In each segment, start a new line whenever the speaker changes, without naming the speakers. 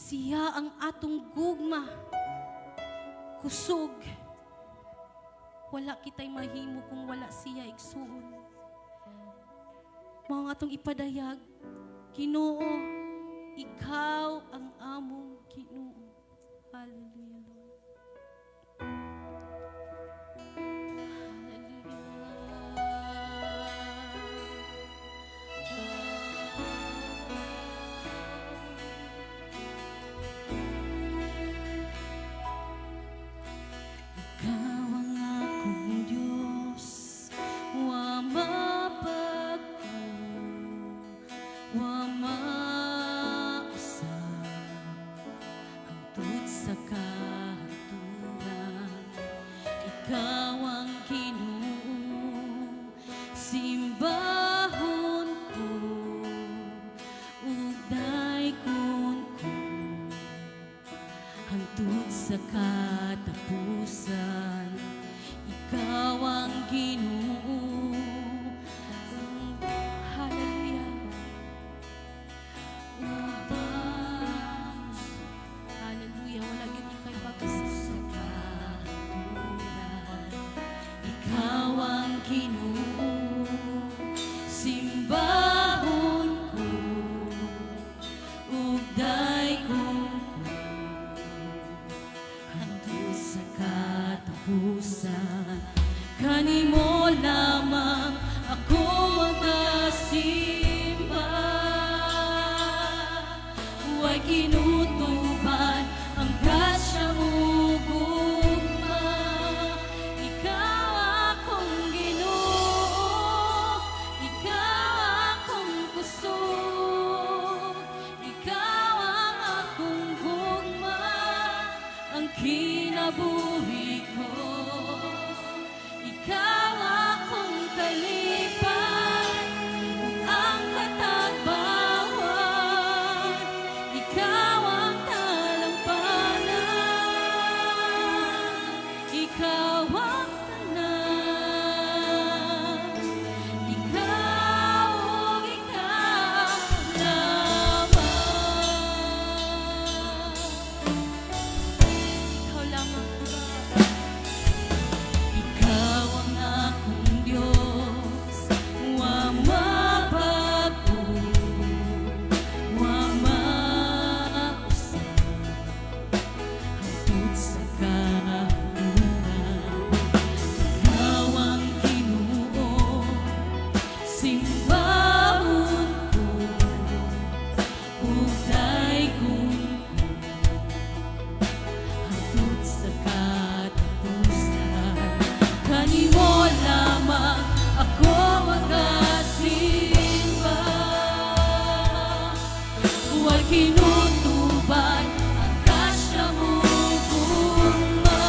Siya ang atong gugma, kusog. Wala kita'y mahimo kung wala siya igsuon. Mao nga atong ipadayag, Ginoo, ikaw ang among Ginoo. Hallelujah, Lord. Ikaw ang Ginoo, simbahon ko, ug daykon ko, hangtod sa katapusan. Ikaw ang Ginoo. Hallelujah. Hallelujah. Wala gyud ikay pagkasaka. Ikaw ang Ginoo, simbahon ko, ug daykon ko, hangtod sa katapusan. Kanimo lamang ako magasimba, huwag kinutuban ang grasya mo. Kinabuhi ko, ikaw akong kalipan, ug ang katagbawan, ikaw ang talampanan, ikaw ang tanan, ikaw ug ikaw lamang. Ikaw ang akong Diyos, wa mabago, wa mausap, hangtod sa kahulugan. Ikaw ang Ginoo, simbahon ko, ug daykon ko, hangtod sa katapusan. Kanimo lamang ako magasimba, huwag kinutuban ang grasya mo, gugma.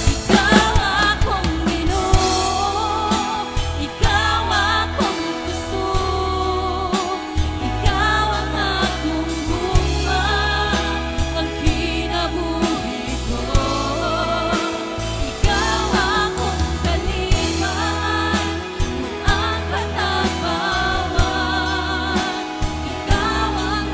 Ikaw akong Ginoo, ikaw akong gusto, ikaw ang akong gugma, ang kinabuhi ko. Ikaw akong kaliman, ang katagbawan, ikaw ang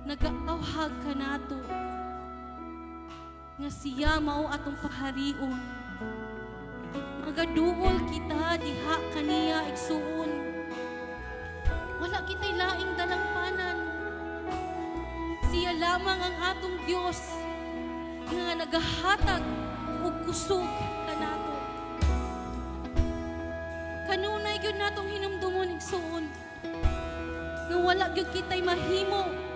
nagaawhag ka nato nga siya mao atong paharion. Magaduol kita diha kaniya igsuon. Wala kita'y laing dalangpanan. Siya lamang ang atong Dios nga nagahatag og kusog kanato. Kanunay gyud natong hinumdumon igsuon nga wala gyud kita'y mahimo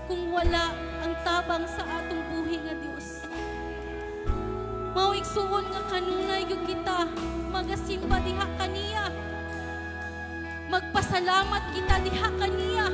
kung wala ang tabang sa atong buhi nga Dios. Mao igsuon nga kanunay gyud kita magasimba diha kaniya. Magpasalamat kita diha kaniya